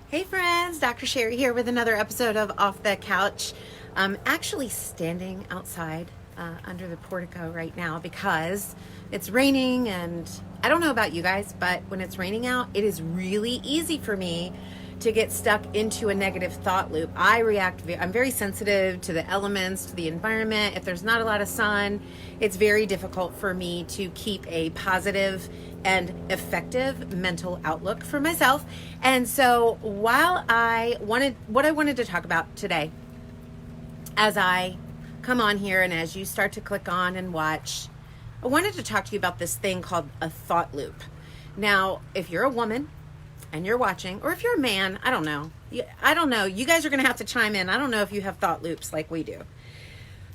Hey friends, Dr. Sherri here with another episode of Off the Couch. I'm actually standing outside under the portico right now because it's raining, and I don't know about you guys, but when it's raining out, it is really easy for me to get stuck into a negative thought loop. I'm very sensitive to the elements, to the environment. If there's not a lot of sun, it's very difficult for me to keep a positive and effective mental outlook for myself. And so what I wanted to talk about today, as I come on here and as you start to click on and watch, I wanted to talk to you about this thing called a thought loop. Now, if you're a woman and you're watching, or if you're a man, I don't know. You guys are going to have to chime in. I don't know if you have thought loops like we do.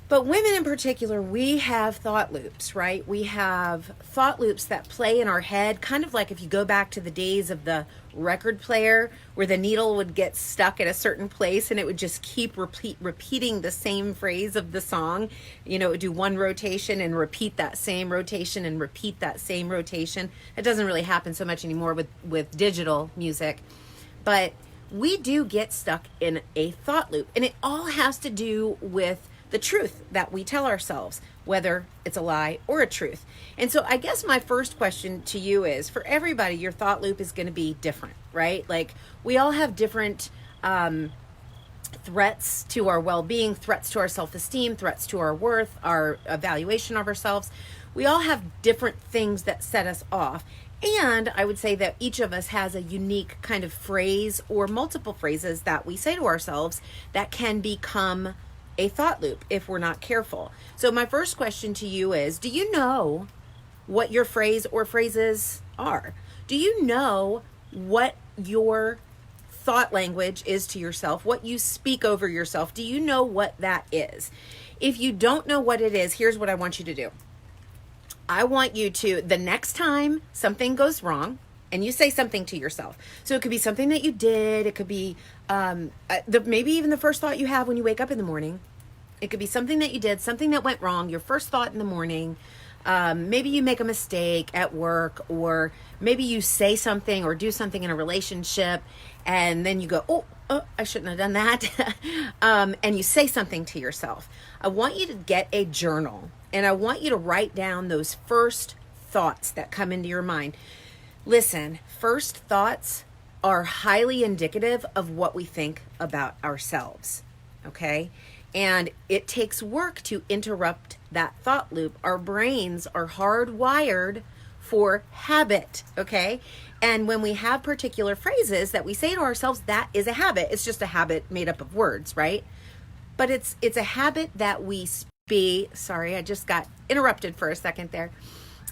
But women in particular, we have thought loops, right? We have thought loops that play in our head, kind of like if you go back to the days of the record player where the needle would get stuck at a certain place and it would just keep repeating the same phrase of the song. You know, it would do one rotation and repeat that same rotation and repeat that same rotation. It doesn't really happen so much anymore with digital music. But we do get stuck in a thought loop, and it all has to do with the truth that we tell ourselves, whether it's a lie or a truth. And so I guess my first question to you is, for everybody, your thought loop is going to be different, right? Like, we all have different threats to our well-being, threats to our self-esteem, threats to our worth, our evaluation of ourselves. We all have different things that set us off. And I would say that each of us has a unique kind of phrase or multiple phrases that we say to ourselves that can become a thought loop if we're not careful. So my first question to you is, do you know what your phrase or phrases are? Do you know what your thought language is to yourself, what you speak over yourself? Do you know what that is? If you don't know what it is, here's what I want you to do. I want you to, the next time something goes wrong, and you say something to yourself. So it could be something that you did. It could be maybe even the first thought you have when you wake up in the morning. It could be something that you did, something that went wrong, your first thought in the morning. Maybe you make a mistake at work, or maybe you say something or do something in a relationship, and then you go, oh, I shouldn't have done that. And you say something to yourself. I want you to get a journal, and I want you to write down those first thoughts that come into your mind. Listen, first thoughts are highly indicative of what we think about ourselves, okay? And it takes work to interrupt that thought loop. Our brains are hardwired for habit, okay? And when we have particular phrases that we say to ourselves, that is a habit. It's just a habit made up of words, right? But it's a habit that we speak. Sorry, I just got interrupted for a second there.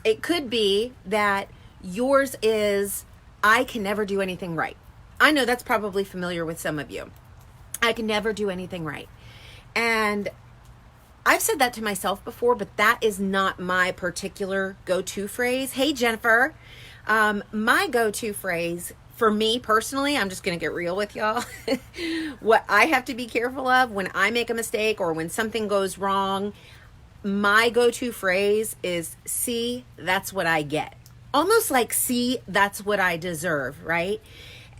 It could be that yours is, I can never do anything right. I know that's probably familiar with some of you. I can never do anything right. And I've said that to myself before, but that is not my particular go-to phrase. Hey, Jennifer. My go-to phrase for me personally, I'm just going to get real with y'all. What I have to be careful of when I make a mistake or when something goes wrong, my go-to phrase is, see, that's what I get. Almost like, see, that's what I deserve, right?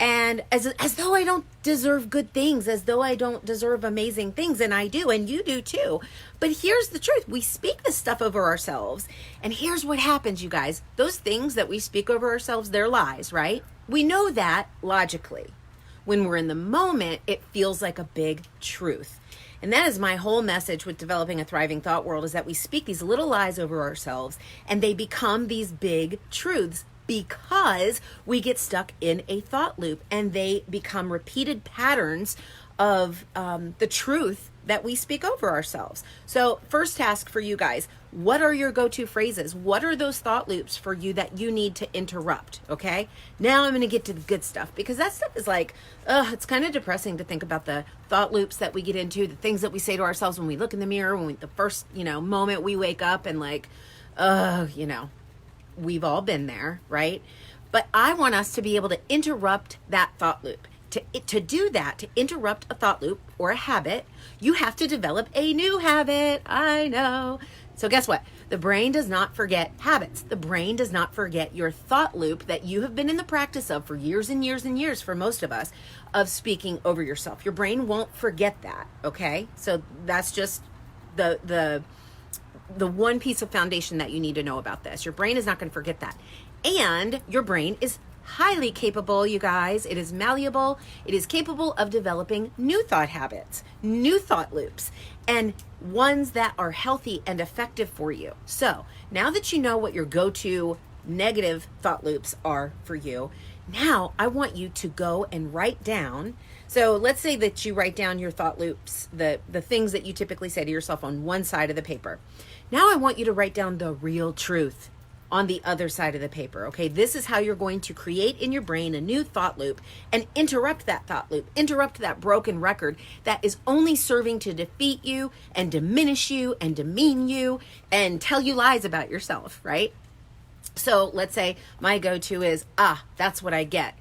And as though I don't deserve good things, as though I don't deserve amazing things, and I do, and you do too. But here's the truth. We speak this stuff over ourselves, and here's what happens, you guys. Those things that we speak over ourselves, they're lies, right? We know that logically. When we're in the moment, it feels like a big truth. And that is my whole message with developing a thriving thought world, is that we speak these little lies over ourselves and they become these big truths because we get stuck in a thought loop, and they become repeated patterns of the truth that we speak over ourselves. So first task for you guys, what are your go-to phrases? What are those thought loops for you that you need to interrupt? Okay. Now I'm going to get to the good stuff, because that stuff is like, it's kind of depressing to think about the thought loops that we get into, the things that we say to ourselves when we look in the mirror, the first, moment we wake up, and like, we've all been there, right? But I want us to be able to interrupt that thought loop. To do that, to interrupt a thought loop or a habit, you have to develop a new habit. I know. So guess what? The brain does not forget habits. The brain does not forget your thought loop that you have been in the practice of for years and years and years, for most of us, of speaking over yourself. Your brain won't forget that, okay? So that's just the one piece of foundation that you need to know about this. Your brain is not going to forget that. And your brain is highly capable, you guys. It is malleable. It is capable of developing new thought habits, new thought loops, and ones that are healthy and effective for you. So now that you know what your go-to negative thought loops are for you, now I want you to go and write down. So let's say that you write down your thought loops, the things that you typically say to yourself on one side of the paper. Now I want you to write down the real truth on the other side of the paper, okay? This is how you're going to create in your brain a new thought loop and interrupt that thought loop, interrupt that broken record that is only serving to defeat you and diminish you and demean you and tell you lies about yourself, right? So let's say my go-to is, that's what I get.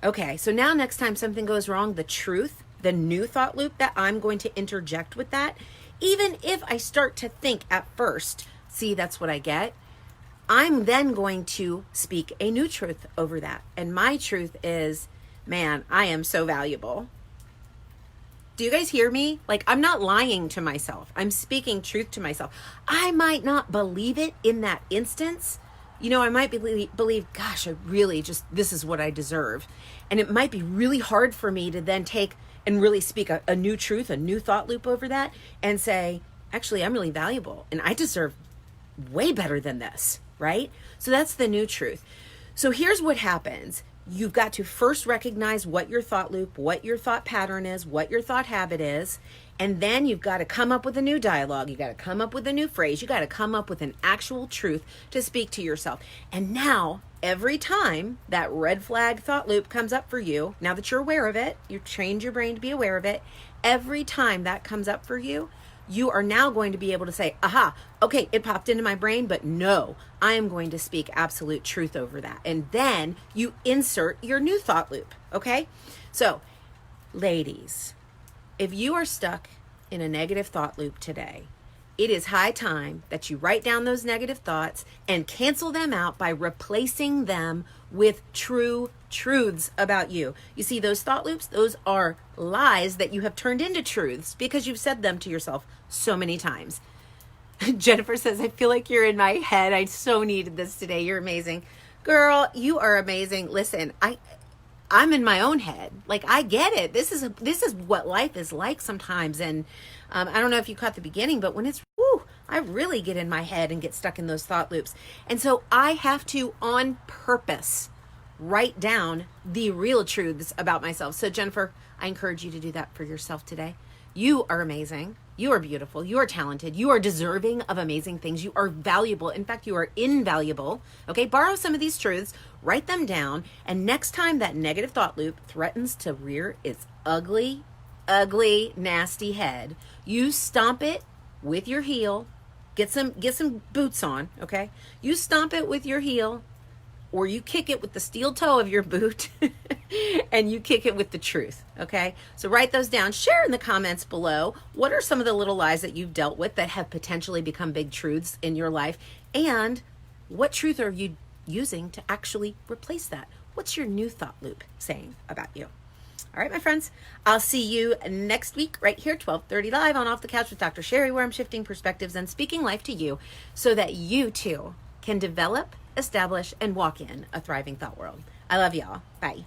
Okay, so now next time something goes wrong, the truth, the new thought loop that I'm going to interject with that, even if I start to think at first, see, that's what I get, I'm then going to speak a new truth over that. And my truth is, man, I am so valuable. Do you guys hear me? Like, I'm not lying to myself. I'm speaking truth to myself. I might not believe it in that instance. You know, I might believe, gosh, I really just, this is what I deserve. And it might be really hard for me to then take and really speak a new truth, a new thought loop over that and say, actually, I'm really valuable and I deserve way better than this, right? So that's the new truth. So here's what happens. You've got to first recognize what your thought loop, what your thought pattern is, what your thought habit is, and then you've got to come up with a new dialogue. You got to come up with a new phrase. You got to come up with an actual truth to speak to yourself. And now, every time that red flag thought loop comes up for you, now that you're aware of it, you've trained your brain to be aware of it, every time that comes up for you, you are now going to be able to say, aha, okay, it popped into my brain, but no, I am going to speak absolute truth over that. And then you insert your new thought loop, okay? So, ladies, if you are stuck in a negative thought loop today, it is high time that you write down those negative thoughts and cancel them out by replacing them with true truths about you. You see, those thought loops, those are lies that you have turned into truths because you've said them to yourself so many times. Jennifer says, I feel like you're in my head. I so needed this today. You're amazing. Girl, you are amazing. Listen, I'm in my own head. Like, I get it. This is what life is like sometimes. And I don't know if you caught the beginning, but when it's, I really get in my head and get stuck in those thought loops. And so I have to, on purpose, write down the real truths about myself. So Jennifer, I encourage you to do that for yourself today. You are amazing. You are beautiful. You are talented. You are deserving of amazing things. You are valuable. In fact, you are invaluable. Okay, borrow some of these truths, write them down, and next time that negative thought loop threatens to rear its ugly, nasty head, you stomp it with your heel. Get some boots on, okay? You stomp it with your heel, or you kick it with the steel toe of your boot, and you kick it with the truth, okay? So write those down. Share in the comments below. What are some of the little lies that you've dealt with that have potentially become big truths in your life? And what truth are you using to actually replace that? What's your new thought loop saying about you? All right, my friends, I'll see you next week right here, 12:30 live on Off the Couch with Dr. Sherri, where I'm shifting perspectives and speaking life to you so that you too can develop, establish, and walk in a thriving thought world. I love y'all. Bye.